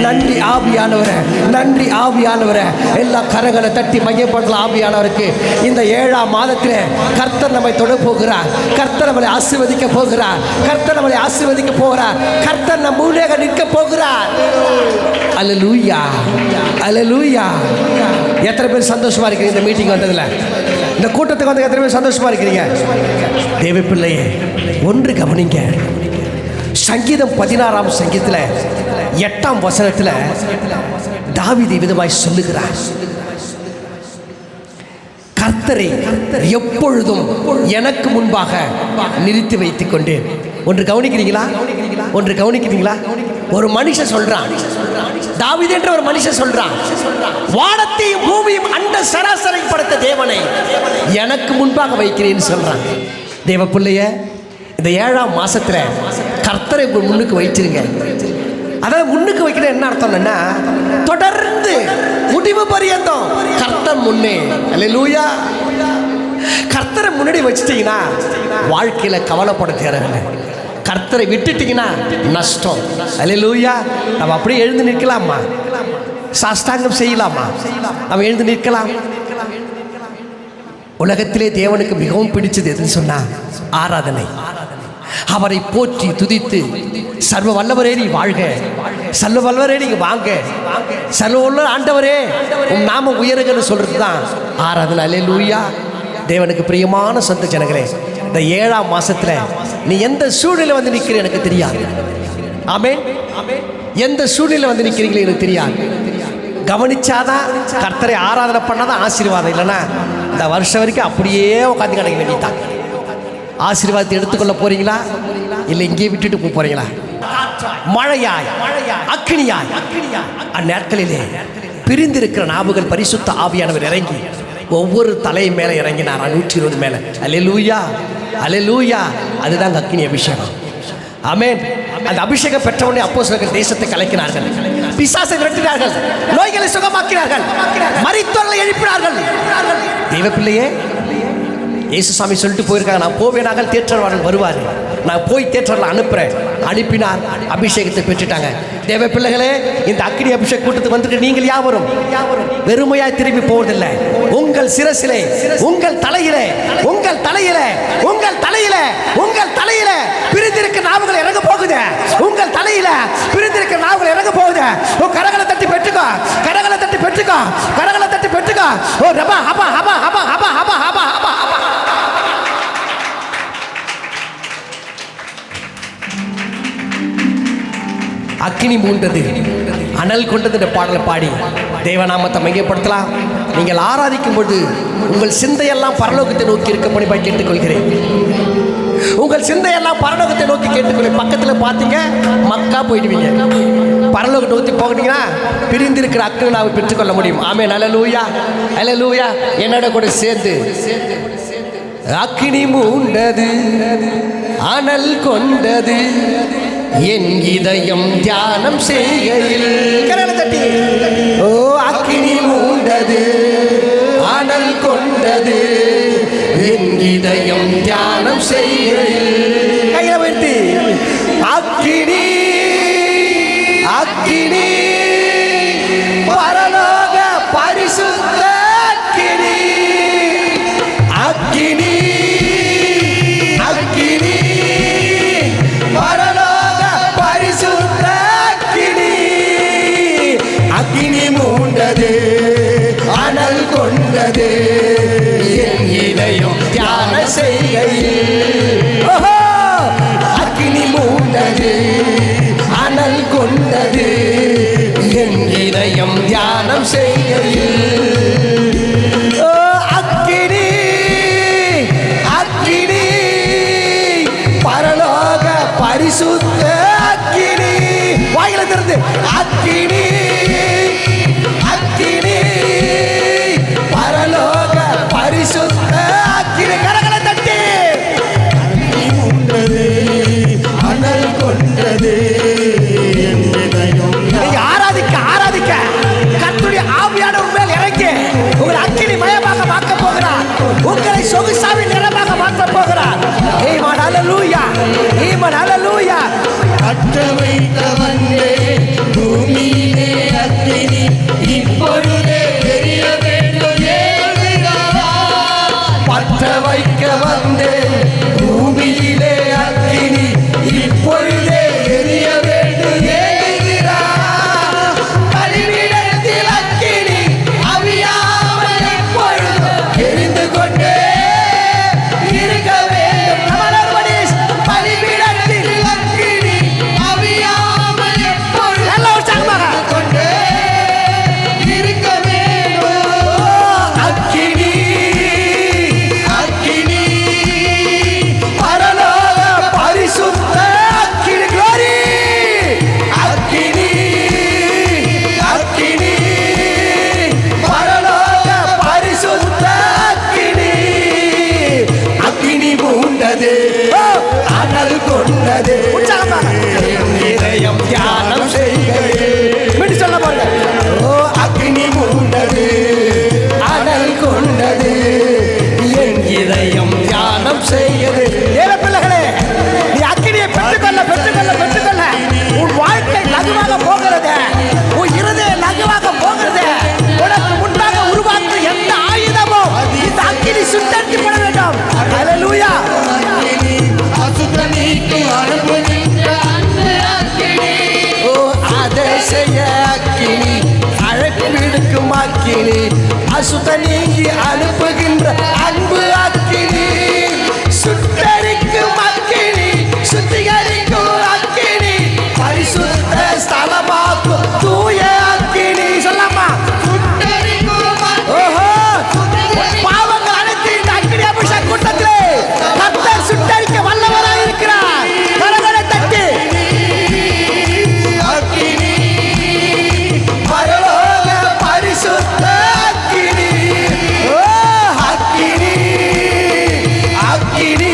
நன்றி ஆவியானவரே, நன்றி ஆவியானவரே. எல்லா கரங்களை தட்டி மையப்படுத்தலாம் ஆவியானவருக்கு. இந்த 7ஆம் மாதத்திலே கர்த்தர் நம்மை தொட போகிறார். கர்த்தர் நம்மளை ஆசீர்வதிக்க போகிறார். கர்த்தர் நம்மளை ஆசீர்வதிக்க போகிறார். கர்த்தர் நம் முன்னே நிற்க போகிறார். அல்லேலூயா, அல்லேலூயா. எத்தனை பேர் சந்தோஷமா இருக்கிறீங்க இந்த மீட்டிங் வந்ததுல? இந்த கூட்டத்துக்கு வந்து எத்தனை பேர் சந்தோஷமா இருக்கிறீங்க? தேவ பிள்ளையே, ஒன்று கவனிங்க. சங்கீதம் 16ஆம் சங்கீதத்தில் 8ஆம் வசனத்தில் தாவீது விதமாய் சொல்லுகிறார், கர்த்தரை எப்பொழுதும் எனக்கு முன்பாக நிறுத்தி வைத்துக் கொண்டேன். ஒன்று கவனிக்கிறீங்களா? ஒன்று கவனிக்கிறீங்களா? ஒரு மனுஷன் சொல்றான், தாவீது என்ற ஒரு மனுஷன் சொல்றான், வானத்தையும் பூமியும் அண்ட சராசரி படைத்த தேவனை எனக்கு முன்பாக வைக்கிறேன்னு சொல்றான். தேவ பிள்ளைய, இந்த 7ஆம் மாசத்துல கர்த்தரை முன்னுக்கு வைச்சிருங்க. அதாவது முன்னுக்கு வைக்கிற என்ன அர்த்தம்னா, தொடர்ந்து முடிவு பரியந்தம் கர்த்தர் முன்னே. அல்லேலூயா. கர்த்தரை முன்னாடி வச்சுட்டீங்கன்னா வாழ்க்கையில கவலைப்பட தேவையில்லை. கர்த்தரை விட்டுட்டீங்கன்னா நஷ்டம். அல்லேலூயா. நம்ம அப்படியே எழுந்து நிற்கலாமா? சாஷ்டாங்கம் செய்யலாமா? நம்ம எழுந்து நிற்கலாம். உலகத்திலே தேவனுக்கு மிகவும் பிடிச்சது எதுன்னு சொன்னா ஆராதனை. அவரை போற்றி துதித்து, சர்வ வல்லவரே நீ வாழ்க, சர்வ வல்லவரே நீங்க வாங்க, சர்வ வல்ல ஆண்டவரே உம் நாம உயருங்கன்னு சொல்றது தான் ஆராதனை. அல்லேலூயா. தேவனுக்கு பிரியமான சொந்த ஜனங்களே, இந்த 7ஆம் மாசத்துல நீ எந்த சூழ்நிலை வந்து நிற்கிற எனக்கு தெரியாது. ஆமென். எந்த சூழ்நிலை வந்து நிற்கிறீங்களே எனக்கு தெரியாது. கவனிச்சாதான், கர்த்தரை ஆராதனை பண்ணாதான் ஆசீர்வாதம். இல்லைன்னா இந்த வருஷம் வரைக்கும் அப்படியே உட்காந்து கிடைக்க வேண்டியதான். ஆசீர்வாதத்தை எடுத்துக்கொள்ள போறீங்களா, இல்லை இங்கே விட்டுட்டு போறீங்களா? மழையாய் அக்கினியாய் அந்நாட்களிலே பிரிந்திருக்கிற நாவுகள் பரிசுத்த ஆவியானவர் இறங்கி ஒவ்வொரு தலை மேல இறங்கினார். 120 மேல. அல்லேலூயா, அல்லேலூயா. அதுதான் அக்கினி அபிஷேகம். ஆமென். அந்த அபிஷேகம் பெற்றவுடனே அப்போஸ்தலர்கள் தேசத்தை கலக்கினார்கள், பிசாசை விரட்டினார்கள், நோய்களை சுகமாக்கினார்கள், மரித்தோர்களை எழுப்பினார்கள். தெய்வ பிள்ளையே, இயேசுசாமி சொல்லிட்டு போயிருக்காங்க, நான் போவேனாக தேற்றவாளன் வருவார், நான் போய் தேற்றவாளன் அனுப்புகிறேன். அனுப்பினார், அபிஷேகத்தை பெற்றுட்டாங்க. தேவ பிள்ளைகளே, இந்த அக்கினி அபிஷேக கூட்டத்துக்கு வந்துட்டு நீங்கள் யாவரும் வெறுமையாய் திரும்பி போவதில்லை. உங்கள் சிரசிலே, உங்கள் தலையிலே, உங்கள் தலையிலே, உங்கள் தலையிலே, உங்கள் தலையில பிரிந்திருக்க நாவுகள் இறங்க போகுது. உங்கள் தலையில பிரிந்திருக்க நாவுகள் இறங்க போகுது. ஓ, கரங்களை தட்டி பெற்றுக்கோ, கரங்களை தட்டி பெற்றுக்கோ, கரங்களை தட்டி பெற்றுக்கோ. ஓ ரபா ஹபா ஹபா ஹபா ஹபா ஹபா ஹபா ஹபா. அக்கினி மூண்டது, அனல் கொண்டது என்ற பாடலை பாடி தேவநாமத்தை மையப்படுத்தலாம். நீங்கள் ஆராதிக்கும் பொழுது உங்கள் சிந்தையெல்லாம் பரலோகத்தை நோக்கி இருக்கும்படி கேட்டுக்கொள்கிறேன். உங்கள் சிந்தையெல்லாம் பரலோகத்தை நோக்கி கேட்டுக்கொள்ள. பக்கத்தில் பார்த்தீங்க மக்கா போயிடுவீங்க. பரலோகத்தை நோக்கி போகிட்டீங்கன்னா பிரிந்திருக்கிற அக்கினி நாவை பெற்றுக்கொள்ள முடியும். ஆமென். அல்லேலூயா, அல்லேலூயா. என்னோட கூட சேர்ந்து அக்கினி மூண்டது, அனல் கொண்டது, என் இதயம் தியானம் செய்கையில். ஓ, அக்கினி மூண்டது, அனல் கொண்டது, என் இதயம் தியானம் செய்கையில். கையில வைத்து அக்கினி, அக்கினி, பரலோக பரிசுத்த அக்கினி, அக்கினி, அக்கினி, பரலோக பரிசுத்த அக்கினி. அக்கினி மூண்டது, அனல் கொண்டது, என் இதயம் தியான செய்கையில். ஓஹோ, அக்கினி மூண்டது, அனல் கொண்டது, என் இதயம் தியானம் செய்கையில். ஓ, அக்கினி, அக்கினி, பரலோக பரிசுத்த அக்கினி. வாயில திறந்து அக்கினி, அக்கினி, பரலோக பரிசுத்த அக்கினி. கரங்களை தட்டி அக்கினி மூண்டது, அனல் கொண்டது. நீங்க ஆராதிக்க ஆராதிக்க கர்த்தருடைய ஆவியான உங்கள் இறங்கி உங்களை அக்கினி மயமாக மாற்ற போகிறார். உங்களை சொகுசாவின் நிறமாக மாற்ற போகிறார். ஆமென். அல்லேலூயா, ஆமென். அல்லேலூயா. அற்ற வைத்த வந்தே அதிசய அக்கினி அழகு விடுக்கும் அக்கினி அசுத்த நீங்கி அனுப்புகின்ற அன்பு அக்கினி சுட்டரிக்கும் அக்கினி சுத்திகரிக்கும் அக்கினி பரிசுத்த ஸ்தலமாக்கும் தூய அக்கினி சொல்லமா ஓஹோ பாவங்கள் அனைத்து இந்த அக்கினி அபிஷேக கூட்டத்திலே கர்த்தர் சுட்டரிக்க வல்லவராய் இருக்கிறார். கரங்களை தட்டி அக்கினி பரலோக பரிசுத்த அக்கினி ஓ அக்கினி அக்கினி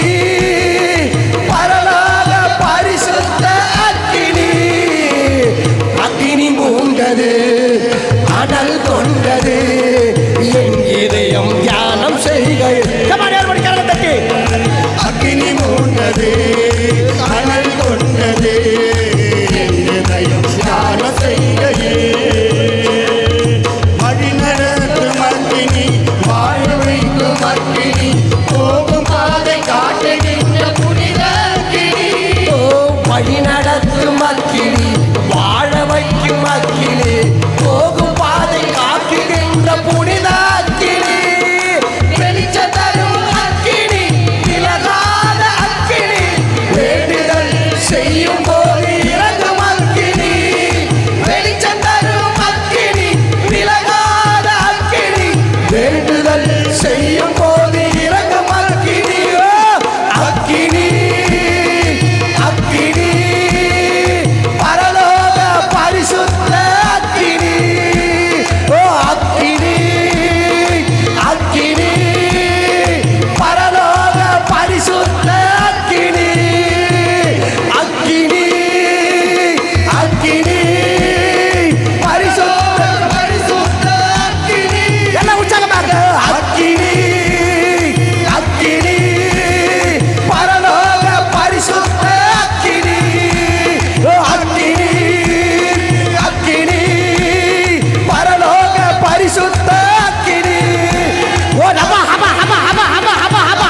பரலோக பரிசுத்த அக்கினி அக்கினி மூண்டது அனல் கொண்டது என் இதயம் தியானம் செய்கையில் தட்டி அக்கினி மூண்டது அனல் கொண்டது இதயம் தியான செய்கையே வழி நடத்தும் அக்கினி வாழ வைக்கும் அக்கினி போகும் பாதை காட்டுகின்ற புனித அக்கினி ஓ வழி நடத்தும் அக்கினி வாழ வைக்கும் அக்கினி போகும் பாதை காக்குகின்ற புனித அக்கினி வெளிச்சம் தரும் அக்கினி விலகாத அக்கினி வேண்டுதல் செய்யும் போது இறங்கும் அக்கினி வெளிச்சம் தரும் அக்கினி விலகாத அக்கினி வேண்டுதல் செய்யும் போது இறங்கும் அக்கினி ஓ அக்கினி அக்கினி பரலோக பரிசுத்த அக்கினி ஓ அக்கினி அக்கினி பரலோக பரிசுத்த அக்கினி அக்கினி அக்கினி பரிசுத்த பரிசுத்த அக்கினி எல்லாம் உற்சாகமாக அக்கினி அக்கினி பரலோக பரிசுத்த அக்கினி ஓ அக்கினி அக்கினி பரலோக பரிசுத்த அக்கினி ஓ Naba ஹபா ஹபா ஹபா ஹபா ஹபா ஹபா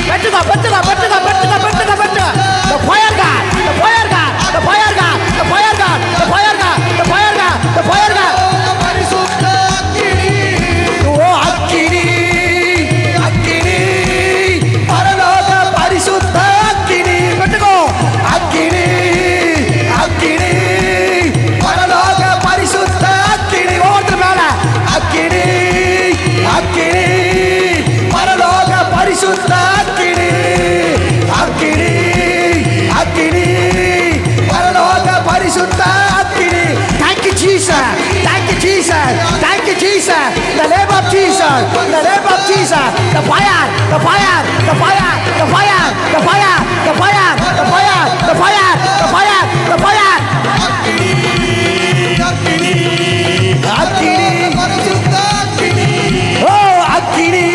பெட்டுகா பெட்டுகா பெட்டுகா பெட்டுகா பெட்டுகா பெட்டுகா the fire god the fire god the fire god the fire god the fire god the fire god the fire god பரிசுத்த அக்கினி ஓ அக்கினி அக்கினி பரலோக பரிசுத்த அக்கினி பெட்டுகோ அக்கினி அக்கினி பரலோக பரிசுத்த அக்கினி ஒவ்வொருத்தர் மேல அக்கினி அக்கினி பரலோக பரிசுத்த அக்கினி அக்கினி அக்கினி பரலோக பரிசுத்த அக்கினி thank you jesus thank you jesus thank you jesus the name of jesus the name of jesus the fire the fire the fire the fire the fire the fire the fire the fire the fire the fire அக்கினி அக்கினி பரிசுத்த அக்கினி ஓ அக்கினி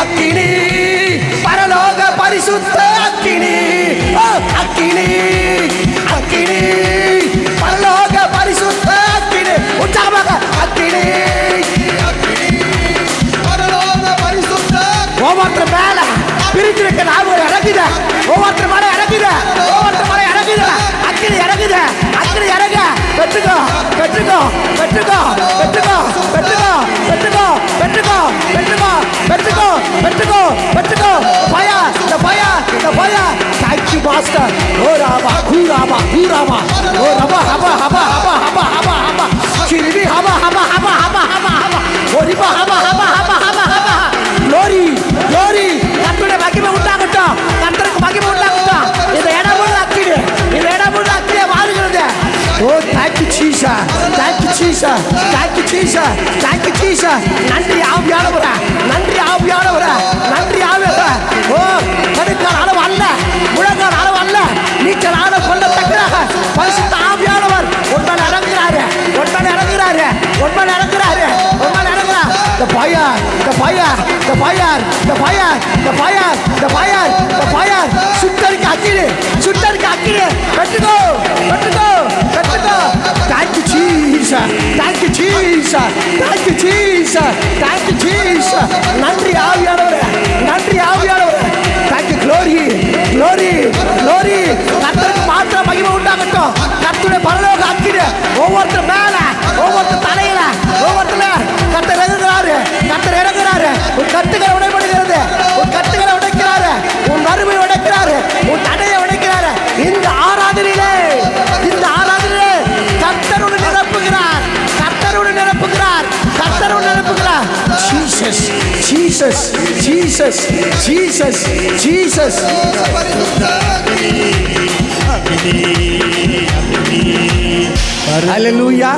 அக்கினி பரலோக பரிசுத்த அக்கினி ஓ அக்கினி அக்கினி பரலோக பரிசுத்த அக்கினி உற்சாகமாக அக்கினி பரலோக பரிசுத்த ஒவ்வொருத்தர் மேல பிரிஞ்சிருக்க நாங்கள் இறங்குத ஒவ்வொருத்தர் மேல இறங்குத ஒவ்வொருத்தர் மேல இறங்குத அக்கினி இறங்குத அக்கினி இறங்க பெற்றுக்கோ பெற்றுக்கோ பெற்றுக்கோ பெற்றுக்கோ பெற்றுக்கோ பெற்றுக்கோ பெற்றுக்கோ பெற்றுக்கோ பெற்றுக்கோ பெற்றுக்கோ பெற்றுக்கோ பயா இந்த பயா இந்த பயா தேங்க்யூ மாஸ்டர் ஓ ராமா கூராமா கூராமா ஓ ரபா ஹபா ஹபா ஹபா ஹபா ஹபா ஹபா சிரிபி ஹபா ஹபா ஹபா ஹபா ஹபா ஹபா ஓ ரிபா ஹபா ஹபா ஹபா ஹபா ஹபா க்ளோரி க்ளோரி கர்த்தருடைய மகிமை உண்டாகட்டும் கர்த்தருக்கு மகிமை உண்டாகட்டும் இந்த இடம் முழு அக்கினி இந்த இடம் முழு அக்கினியா மாறுகிறது ஓ thank you Jesus thank you Jesus thank you Jesus thank you Jesus நன்றி ஆவியானவரே நன்றி ஆவியானவரே நன்றி ஆவியானவரே ஓ கடுக்கால் அளவு அல்ல முழங்கால் அளவு அல்ல நீச்சல் ஆழ கொள்ளத்தக்கிறாக பரிசுத்த ஆவியானவர் உண்மையில் இறங்குறாரு உண்மையில் இறங்குறாரு உண்மையில் இறங்குறாரு உண்மையில் இறங்குறாரு the fire the fire the fire the fire the fire the fire the fire சுட்டரிக்க அக்கினி சுட்டரிக்க அக்கினி பெற்றுக்கோ பெற்றுக்கோ பெற்றுக்கோ thank you jesus thank you jesus thank you jesus thank you jesus நன்றி ஆவியானவரே நன்றி ஆவியானவரே thank you glory glory glory கர்த்தருக்கு மாத்திரம் மகிமை உண்டாகட்டும் கர்த்தருடைய பரலோக அக்கினி ஜீசஸ் ஜீசஸ் ஜீசஸ் ஜீசஸ். பரிசுத்த அக்கினி ஹல்லேலூயா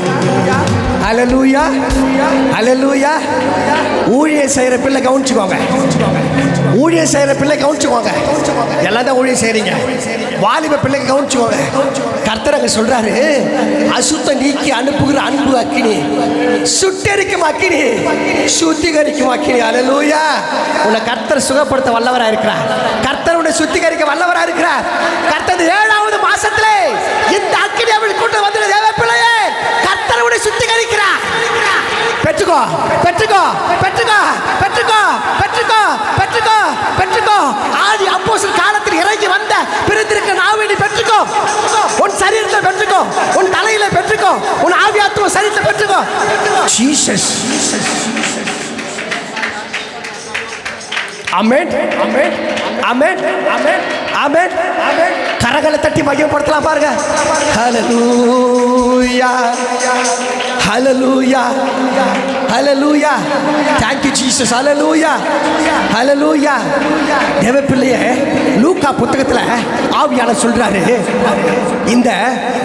ஹல்லேலூயா ஹல்லேலூயா. ஊழியம் செய்யற பிள்ளை கவனிச்சுக்கோங்க, ஊழியம் செய்யற பிள்ளை கவனிச்சுக்கோங்க. எல்லாம் தான் ஊழியம் செய்றீங்க. வாலிப பிள்ளைங்க கவனிச்சுக்கோங்க. கர்த்தர் அங்க சொல்றாரு, அசுத்த நீக்கி அனுப்புகிற அன்பு அக்கினி, சுட்டெரிக்கும் அக்கினி, சுத்திகரிக்கும் அக்கினி. ஹல்லேலூயா. உன்னை கர்த்தர் சுகப்படுத்த வல்லவரா இருக்கிறார். கர்த்தர் உன்னை சுத்திகரிக்க வல்லவரா இருக்கிறார். கர்த்தர் 7வது மாசத்திலே இந்த அக்கினி அவள் கொண்டு வந்து தேவ பிள்ளையே கர்த்தர் உன்னை சுத்திகரிக்கிறார். பெற்றுக்கோ பெற்றுக்கோ பெற்றுக்கோ பெற்றுக்கோ பெற்றுக்கோ பெற்றுக்கோ பெற்றுக்கோ. ஆதி அப்போஸ்தலர் காலத்தில் இறங்கி வந்த பிரிந்திருக்க நாவினை பெற்றுக்கோ. உன் சரீரத்தை பெற்றுக்கோ, உன் தலையில பெற்றுக்கோ, உன் ஆவியாத்துவ சரீரத்தை பெற்றுக்கோ. ஜீசஸ். ஆமென் ஆமென் ஆமென் ஆமென் ஆமென் ஆமென். கரங்களை தட்டி மகிமைப்படுத்தலாம் பாருங்க. ஹல்லேலூயா ஹல்லேலூயா ஹல்லேலூயா. Thank you Jesus. ஹல்லேலூயா ஹல்லேலூயா. தேவ பிள்ளையே, லூக்கா புத்தகத்துல ஆவியானவர் சொல்றாரு, இந்த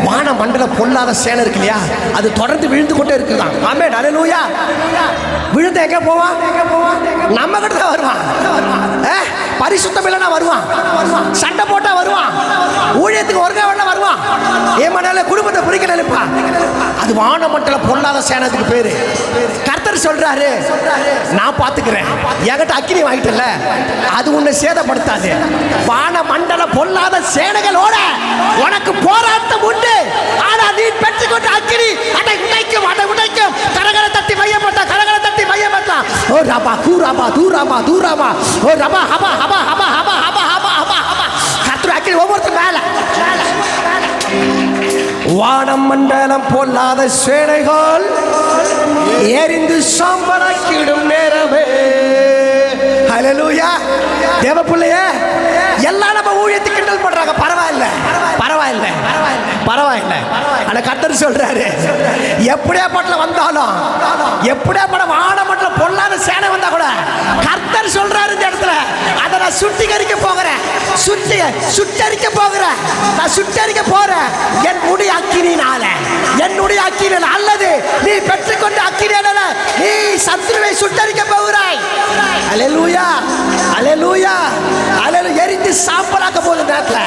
வான மண்டல பொல்லாத சேனை இருக்கு இல்லையா, அது தொடர்ந்து விழுந்து கொண்டே இருக்குதான். ஆமென் ஹல்லேலூயா. விழுந்து எங்க போவான்? நம்ம கிட்ட தான் வருவான். பரிசுத்தம் இல்லைன்னா வருவான், சண்டை போட்டா வருவான், ஊழியத்துக்கு ஒருங்க வருவான், ஏமானால குடும்பத்தை பிரிக்க நினைப்பான். அது வான மண்டல பொல்லாத சேனத்துக்கு பேரு. கர்த்தர் சொல்றாரு, நான் பாத்துக்கிறேன், என்கிட்ட அக்கினி வாங்கிட்டல, அது உன்னை சேதப்படுத்தாது. வான மண்டல பொல்லாத சேனைகளோட உனக்கு போராட்டம் உண்டு. ஆனா நீ பெற்றுக்கொண்ட அக்கினி அதை உடைக்கும், அதை உடைக்கும். கரகளை தட்டி மையப்பட்டா, கரகளை தட்டி மையப்பட்டா. ஓ ரபா கூராபா தூராமா தூராமா. ஓ ரபா ஹபா ஹபா ஹபா ஹபா ஹபா ஹபா ஹபா ஹபா. கர்த்தர் அக்கினி ஒவ்வொருத்தரும் மேல. வானம் மண்டலம் பொல்லாத சேனைகள் எரிந்து சாம்பலாக்கிடும் நேரமே. ஹல்லேலூயா. தேவ பிள்ளையே, எல்லாம் நம்ம ஊழியத்தை கிண்டல் பண்றாங்க. பரவாயில்ல பரவாயில்ல பரவாயில்ல. ஆனா கர்த்தர் சொல்றாரு, எப்படியாப்பட்ட வந்தாலும், எப்படியாப்பட்ட வானமண்டல பொல்லாத சேனை வந்தா கூட கர்த்தர் சொல்றாரு, இந்த இடத்துல அதை நான் சுத்திகரிக்க போகிறேன், சுட்டரிக்க போகிறேன், நான் சுட்டரிக்க போறேன். என்னுடைய அக்கினினால, என்னுடைய அக்கினினால, அல்லது நீ பெற்றுக்கொண்ட அக்கினியால நீ சத்துருவை சுட்டரிக்க போகிறாய். அல்லேலூயா அல்லேலூயா அல்லேலூயா. எரிந்து சாம்பலாக்க போகுது நேரத்துல.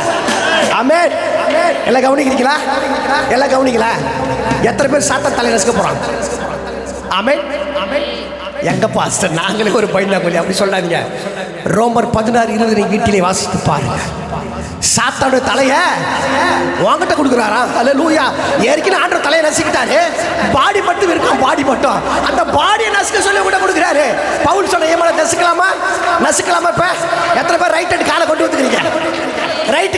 ஆமென். எல்லாம் கவனிக்கிறீங்களா? எல்லாம் கவனிக்கல. எத்தனை பேர் சாத்தான் தலை நசுக்க போறான்? ஆமென் ஆமென். எங்க பாஸ்டர், நாங்களே ஒரு பையனா சொல்லி அப்படி சொல்லாதீங்க. ரோமர் 16:20 வீட்டிலே வாசித்து பாருங்க. சாத்தானுடைய தலைய வாங்கிட்ட கொடுக்குறாரா? அல்லேலூயா. ஏற்கனவே ஆண்டவர் தலையை நசுக்கிட்டாரு, பாடி மட்டும் இருக்கும், பாடி மட்டும். அந்த பாடியை நசுக்க சொல்லி கூட கொடுக்குறாரு. பவுல் சொன்ன ஏமால நசுக்கலாமா? நசுக்கலாமா? இப்ப எத்தனை பேர் ரைட் ஹேண்ட் காலை கொண்டு வந்துக்கிறீங்க? ரைட்